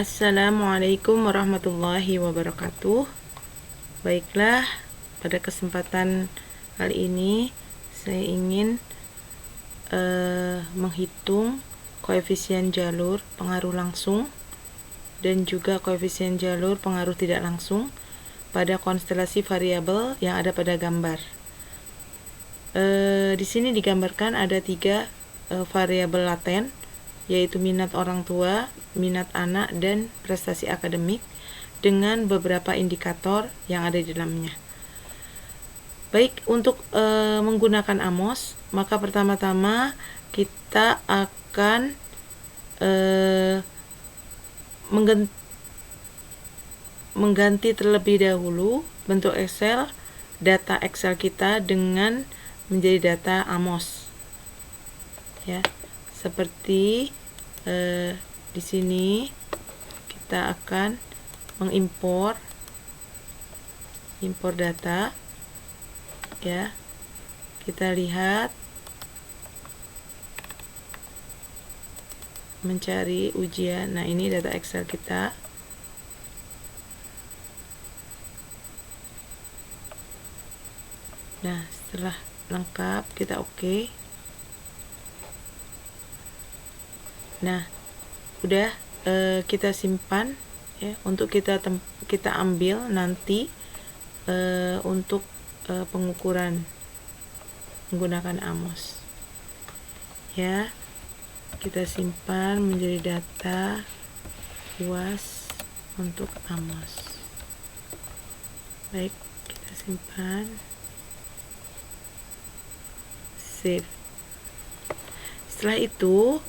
Assalamualaikum warahmatullahi wabarakatuh. Baiklah, pada kesempatan kali ini saya ingin menghitung koefisien jalur pengaruh langsung dan juga koefisien jalur pengaruh tidak langsung pada konstelasi variabel yang ada pada gambar. Di sini digambarkan ada 3 variabel laten, yaitu minat orang tua, minat anak, dan prestasi akademik dengan beberapa indikator yang ada di dalamnya. Baik, untuk menggunakan AMOS, maka pertama-tama kita akan mengganti terlebih dahulu bentuk Excel, data Excel kita dengan menjadi data AMOS. Ya, seperti di sini kita akan mengimpor data. Ya, kita lihat mencari ujian. Nah, ini data Excel kita. Nah, setelah lengkap kita oke. Nah, udah kita simpan ya, untuk kita ambil nanti untuk pengukuran menggunakan AMOS. Ya, kita simpan menjadi data UAS untuk AMOS. Baik, kita simpan, save. Setelah itu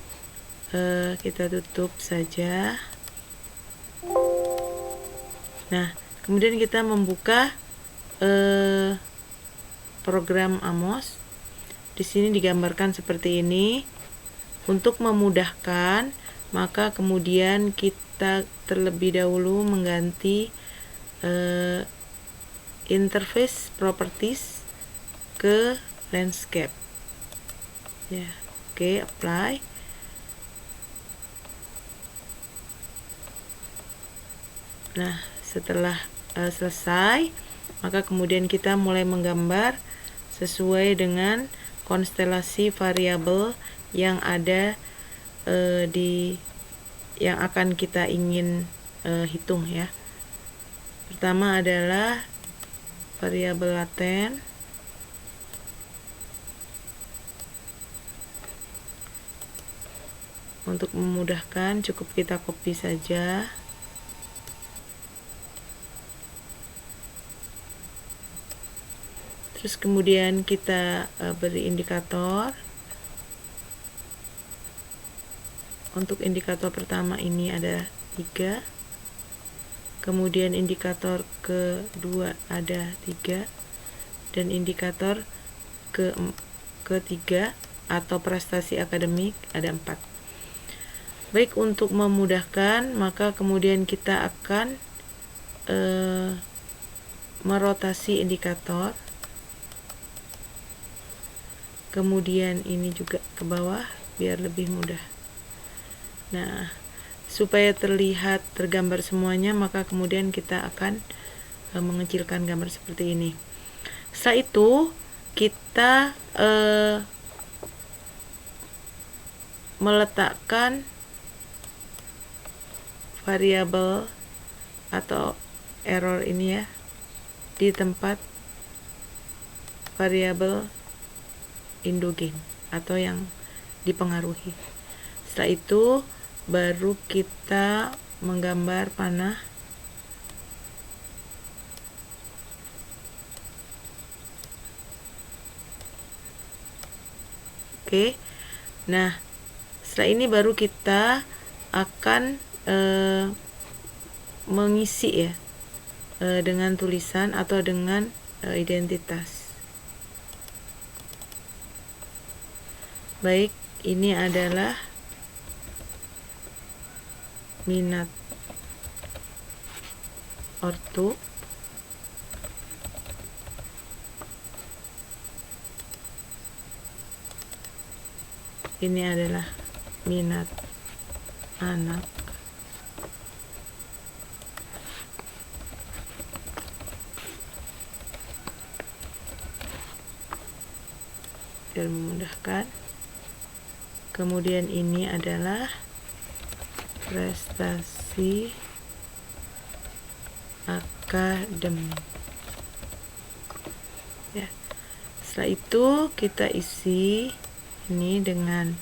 kita tutup saja. Nah, kemudian kita membuka program AMOS. Di sini digambarkan seperti ini. Untuk memudahkan, maka kemudian kita terlebih dahulu mengganti interface properties ke landscape. Ya, oke, apply. Nah, setelah selesai, maka kemudian kita mulai menggambar sesuai dengan konstelasi variabel yang ada yang akan kita ingin hitung ya. Pertama adalah variabel laten. Untuk memudahkan cukup kita copy saja. Terus kemudian kita beri indikator. Untuk indikator pertama ini ada 3. Kemudian indikator kedua ada 3. Dan indikator ketiga atau prestasi akademik ada 4. Baik, untuk memudahkan, maka kemudian kita akan merotasi indikator. Kemudian ini juga ke bawah biar lebih mudah. Nah, supaya terlihat tergambar semuanya, maka kemudian kita akan mengecilkan gambar seperti ini. Setelah itu kita meletakkan variabel atau error ini ya di tempat variabel endogen atau yang dipengaruhi. Setelah itu baru kita menggambar panah. Oke. Nah, setelah ini baru kita akan mengisi ya dengan tulisan atau dengan identitas. Baik, ini adalah minat ortu. Ini adalah minat anak. biar memudahkan. Kemudian ini adalah prestasi akademik. Ya. Setelah itu kita isi ini dengan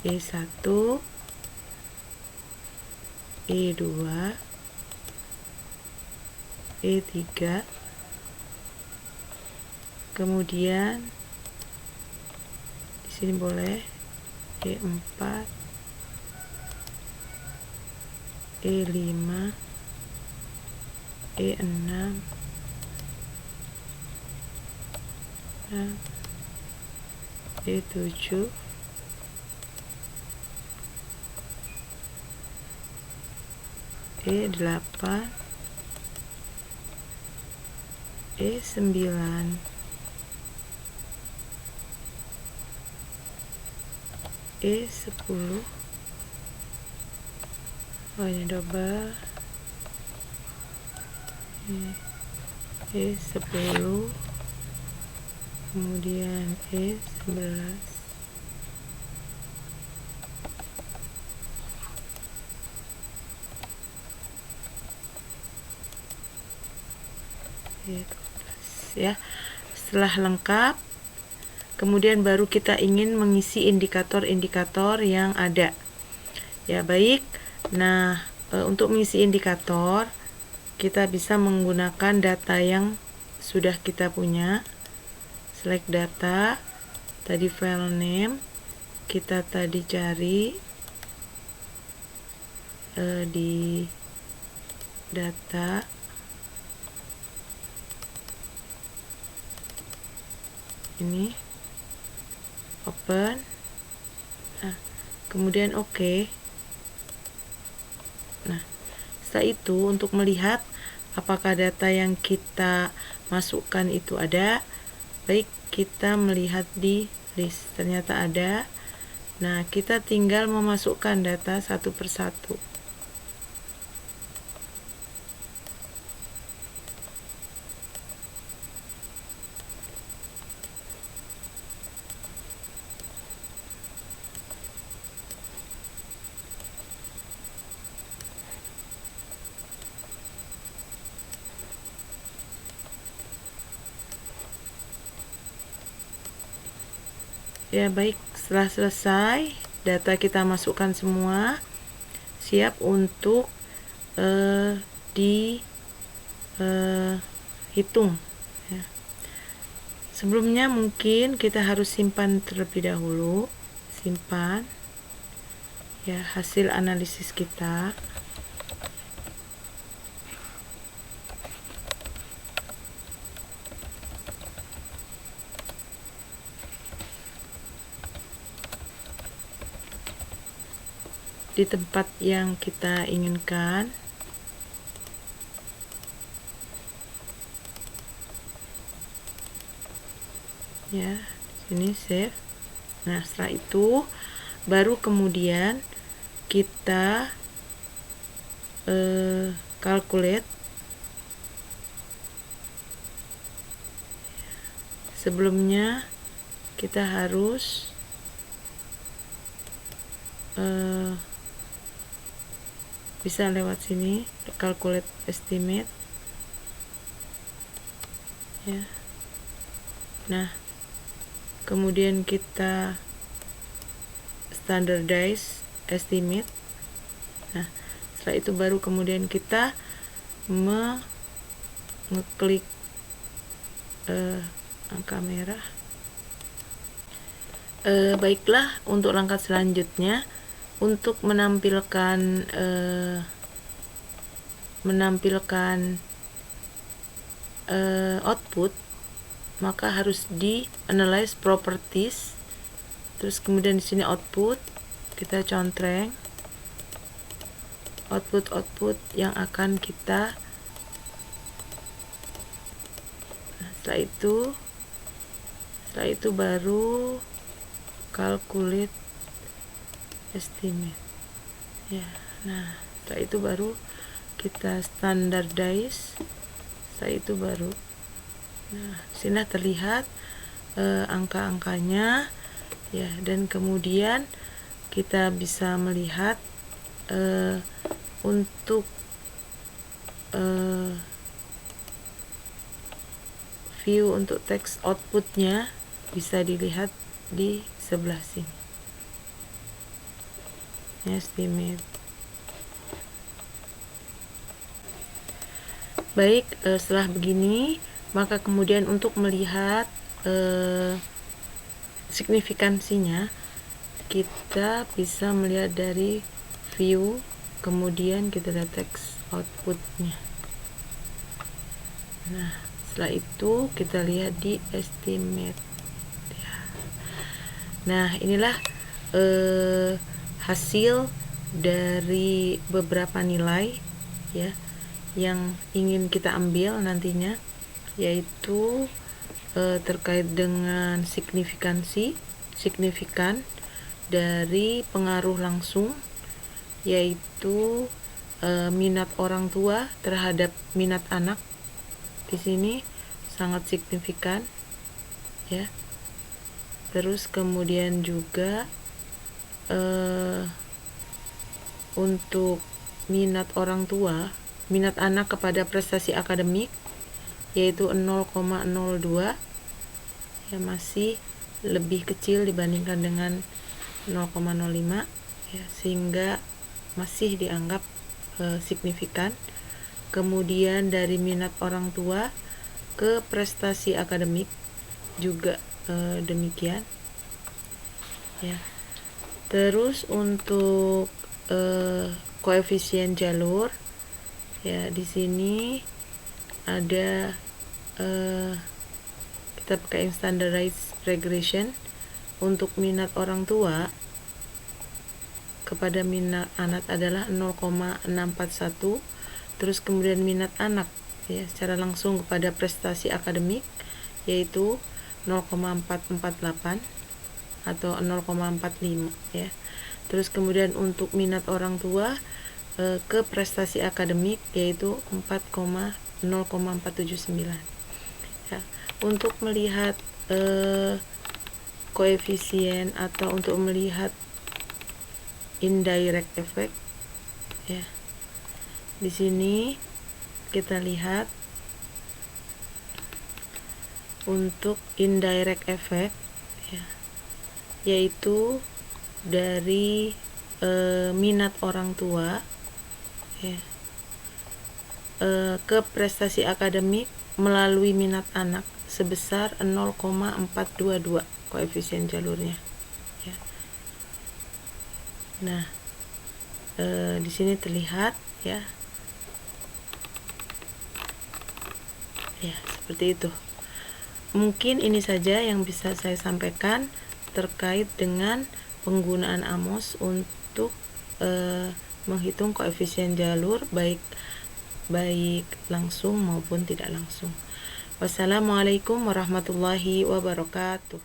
E1, E2, E3, kemudian di sini boleh E4, E5, E6, dan E7, E8, E9, E10. Oh, ini double. E10, kemudian E11, E12 ya. Setelah lengkap, kemudian baru kita ingin mengisi indikator-indikator yang ada. Ya, baik. Nah, untuk mengisi indikator kita bisa menggunakan data yang sudah kita punya. Select data, tadi file name, kita tadi cari di data, ini open. Nah, kemudian oke. Nah, setelah itu untuk melihat apakah data yang kita masukkan itu ada, baik kita melihat di list, ternyata ada. Nah, kita tinggal memasukkan data satu persatu. Ya, baik, setelah selesai data kita masukkan semua, siap untuk dihitung ya. Sebelumnya mungkin kita harus simpan terlebih dahulu, simpan ya hasil analisis kita. Di tempat yang kita inginkan. Ya, di sini save. Nah, setelah itu baru kemudian kita calculate. Sebelumnya kita harus bisa lewat sini, calculate estimate ya. Nah, kemudian kita standardize estimate. Nah, setelah itu baru kemudian kita ngeklik angka merah. Baiklah, untuk langkah selanjutnya untuk menampilkan output, maka harus di analyze properties, terus kemudian di sini output, kita contreng output yang akan kita. Nah, setelah itu baru calculate estimate ya. Nah, setelah itu baru kita standardize. Setelah itu baru, nah, sini terlihat angka-angkanya ya, dan kemudian kita bisa melihat untuk view untuk text outputnya bisa dilihat di sebelah sini. Estimate. Baik, setelah begini, maka kemudian untuk melihat signifikansinya, kita bisa melihat dari view, kemudian kita lihat text outputnya. Nah, setelah itu kita lihat di estimate ya. Nah, inilah hasil dari beberapa nilai ya yang ingin kita ambil nantinya, yaitu terkait dengan signifikan dari pengaruh langsung, yaitu minat orang tua terhadap minat anak. Di sini sangat signifikan ya. Terus kemudian juga untuk minat orang tua, minat anak kepada prestasi akademik, yaitu 0,02 ya, masih lebih kecil dibandingkan dengan 0,05 ya, sehingga masih dianggap signifikan. Kemudian dari minat orang tua ke prestasi akademik juga demikian ya. Terus untuk koefisien jalur ya, di sini ada kita pakai standardized regression. Untuk minat orang tua kepada minat anak adalah 0,641. Terus kemudian minat anak ya secara langsung kepada prestasi akademik yaitu 0,448 atau 0,45 ya. Terus kemudian untuk minat orang tua ke prestasi akademik yaitu 0,479 ya. Untuk melihat koefisien atau untuk melihat indirect effect ya, di sini kita lihat untuk indirect effect ya, yaitu dari minat orang tua ya, ke prestasi akademik melalui minat anak sebesar 0,422 koefisien jalurnya ya. Nah, di sini terlihat ya. Ya, seperti itu. Mungkin ini saja yang bisa saya sampaikan terkait dengan penggunaan AMOS untuk menghitung koefisien jalur baik langsung maupun tidak langsung. Wassalamualaikum warahmatullahi wabarakatuh.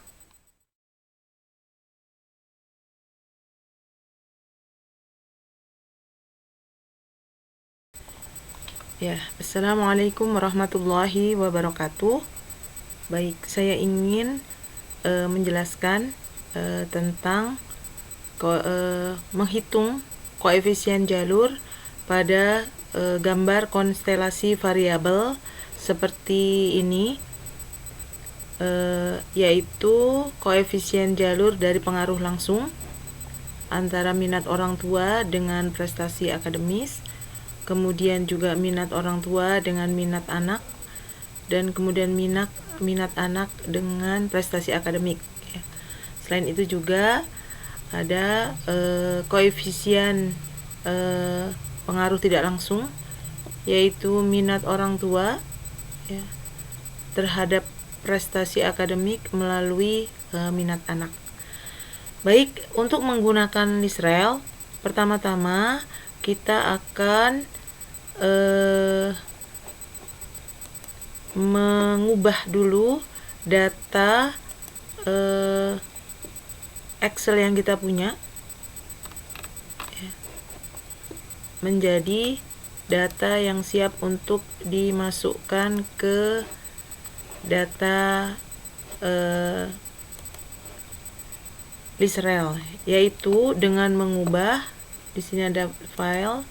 Ya, assalamualaikum warahmatullahi wabarakatuh. Baik, saya ingin menjelaskan tentang menghitung koefisien jalur pada gambar konstelasi variabel seperti ini, yaitu koefisien jalur dari pengaruh langsung antara minat orang tua dengan prestasi akademis, kemudian juga minat orang tua dengan minat anak, dan kemudian minat anak dengan prestasi akademik ya. Selain itu juga ada koefisien pengaruh tidak langsung, yaitu minat orang tua ya, terhadap prestasi akademik melalui minat anak. Baik, untuk menggunakan Lisrel, pertama-tama kita akan mengubah dulu data Excel yang kita punya ya, menjadi data yang siap untuk dimasukkan ke data list rel, yaitu dengan mengubah, di sini ada file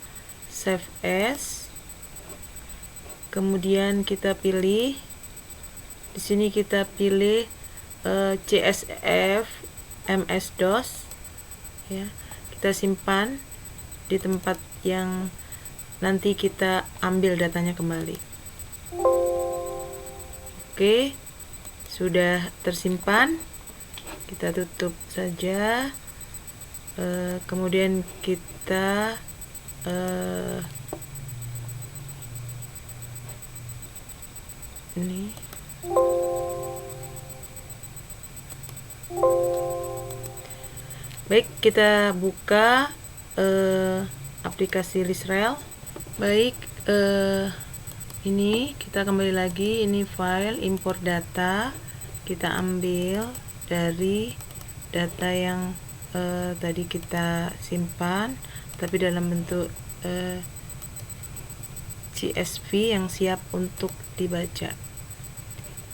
save as, kemudian kita pilih, di sini kita pilih CSV MS-DOS, ya, kita simpan di tempat yang nanti kita ambil datanya kembali. Oke, sudah tersimpan, kita tutup saja. Kemudian kita ini baik, kita buka aplikasi list rel. Baik, ini kita kembali lagi, ini file import data, kita ambil dari data yang tadi kita simpan tapi dalam bentuk CSV yang siap untuk dibaca.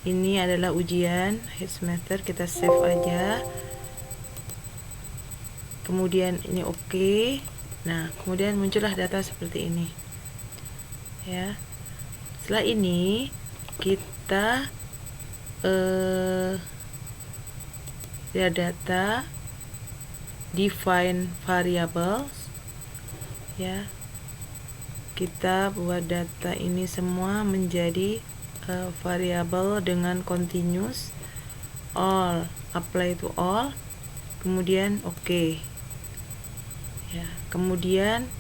Ini adalah ujian head semester, kita save aja, kemudian ini oke. Nah, kemudian muncullah data seperti ini, ya. Setelah ini kita lihat data, define variables, ya. Kita buat data ini semua menjadi variabel dengan continuous, all, apply to all, kemudian oke. Ya, kemudian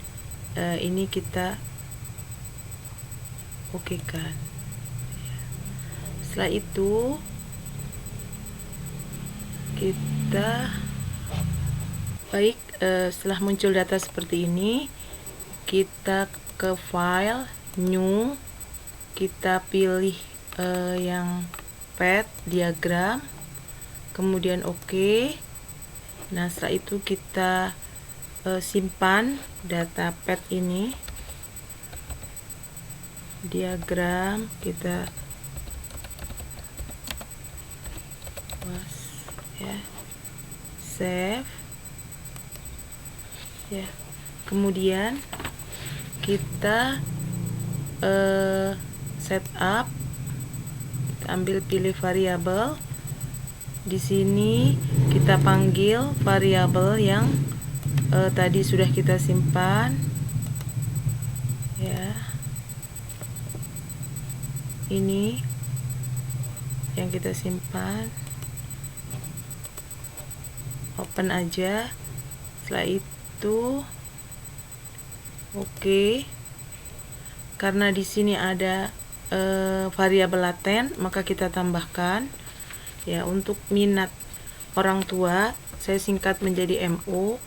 ini kita okekan. Setelah itu kita baik, setelah muncul data seperti ini, kita ke file new, kita pilih yang path diagram, kemudian oke. Nah, setelah itu kita simpan data path ini, diagram, kita ya, save, ya. Kemudian kita setup, kita ambil, pilih variabel. Di sini kita panggil variabel yang tadi sudah kita simpan, ya. Ini yang kita simpan, open aja. Setelah itu oke. Karena di sini ada variabel laten, maka kita tambahkan, ya. Untuk minat orang tua saya singkat menjadi MO.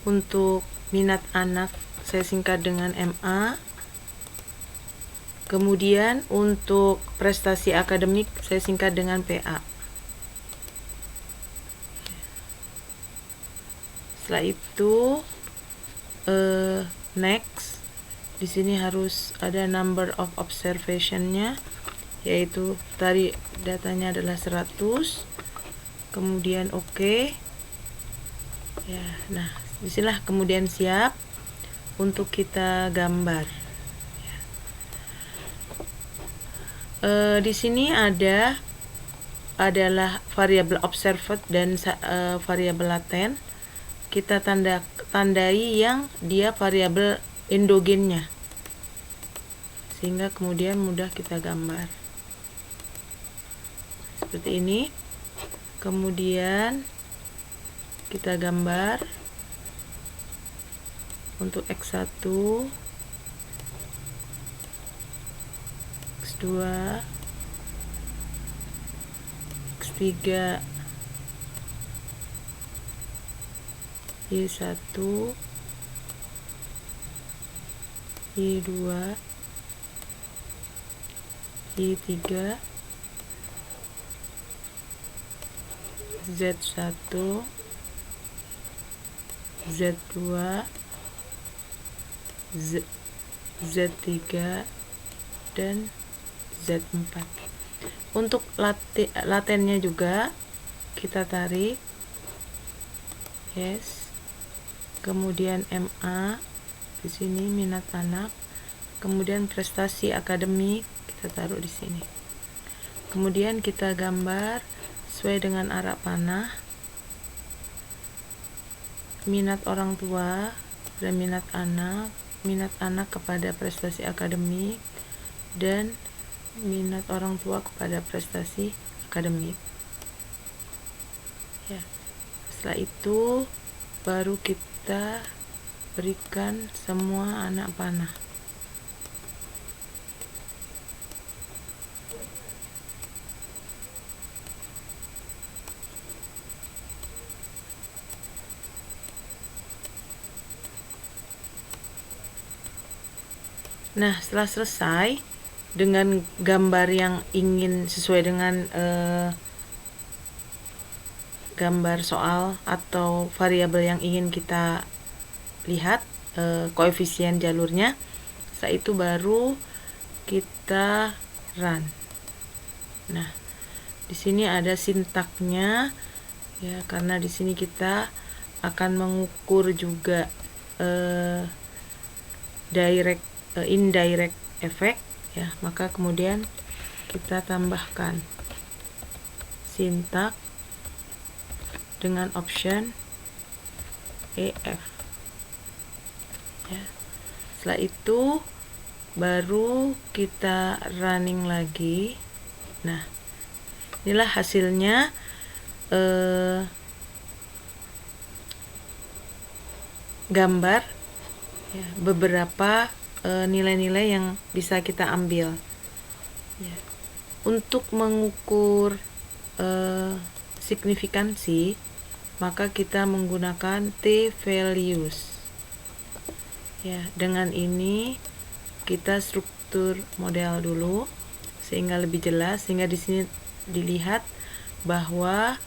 Untuk minat anak saya singkat dengan MA. Kemudian untuk prestasi akademik saya singkat dengan PA. Setelah itu next. Di sini harus ada number of observation-nya, yaitu tadi datanya adalah 100. Kemudian oke. Ya, nah, disinilah kemudian siap untuk kita gambar. Di sini adalah variabel observed dan variabel laten. Kita tandai yang dia variabel endogennya, sehingga kemudian mudah kita gambar seperti ini. Kemudian kita gambar untuk X1, X2, X3, Y1, Y2, Y3, Z1, Z2, Z3, dan Z4. Untuk latennya juga kita tarik, yes. Kemudian MA di sini minat anak, kemudian prestasi akademik kita taruh di sini. Kemudian kita gambar sesuai dengan arah panah, minat orang tua dan minat anak kepada prestasi akademik, dan minat orang tua kepada prestasi akademik. Ya, setelah itu baru kita berikan semua anak panah. Nah, setelah selesai dengan gambar yang ingin sesuai dengan gambar soal atau variabel yang ingin kita lihat, koefisien jalurnya, setelah itu baru kita run. Nah, di sini ada sintaknya ya, karena di sini kita akan mengukur juga indirect effect ya, maka kemudian kita tambahkan sintak dengan option EF ya. Setelah itu baru kita running lagi. Nah, inilah hasilnya. Gambar ya, beberapa nilai-nilai yang bisa kita ambil ya. Untuk mengukur signifikansi, maka kita menggunakan t-values ya. Dengan ini kita struktur model dulu sehingga lebih jelas, sehingga di sini dilihat bahwa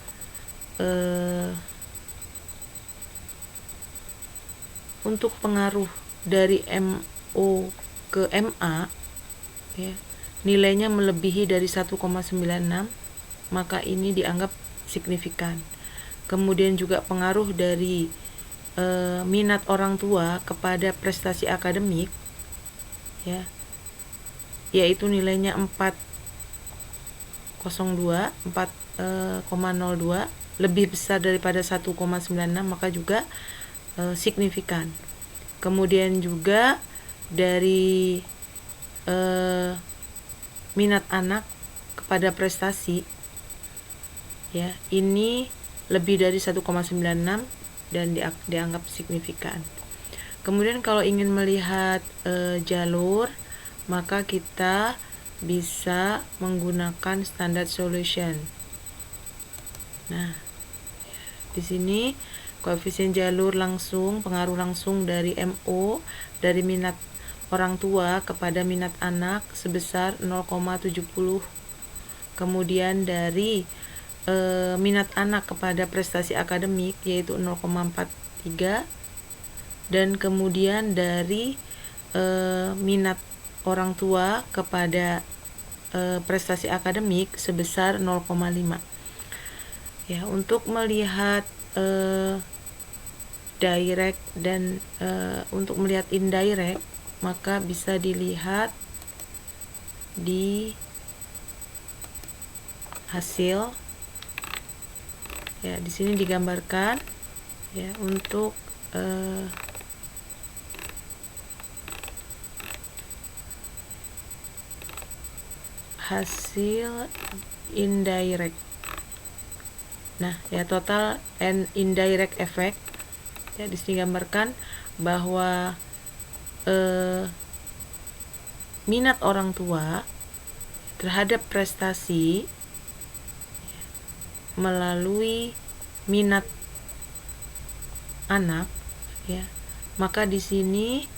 untuk pengaruh dari MO ke MA ya, nilainya melebihi dari 1,96, maka ini dianggap signifikan. Kemudian juga pengaruh dari minat orang tua kepada prestasi akademik ya, yaitu nilainya 4,02 lebih besar daripada 1,96, maka juga signifikan. Kemudian juga dari minat anak kepada prestasi ya, ini lebih dari 1,96 dan dianggap signifikan. Kemudian kalau ingin melihat jalur, maka kita bisa menggunakan standard solution. Nah, di sini koefisien jalur langsung, pengaruh langsung dari MO dari minat orang tua kepada minat anak sebesar 0,70. Kemudian dari minat anak kepada prestasi akademik yaitu 0,43, dan kemudian dari minat orang tua kepada prestasi akademik sebesar 0,5 ya. Untuk melihat direct dan untuk melihat indirect, maka bisa dilihat di hasil ya. Di sini digambarkan ya untuk hasil indirect. Nah, ya, total and indirect effect ya, di sini digambarkan bahwa minat orang tua terhadap prestasi melalui minat anak ya, maka di sini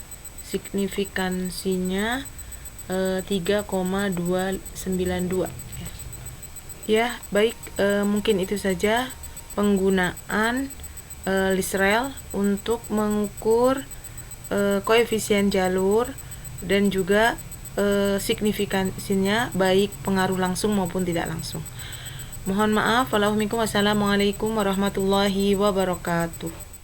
signifikansinya 3,292 ya. Ya, baik, mungkin itu saja penggunaan Lisrel untuk mengukur koefisien jalur dan juga signifikansinya, baik pengaruh langsung maupun tidak langsung. Mohon maaf. Wassalamualaikum warahmatullahi wabarakatuh.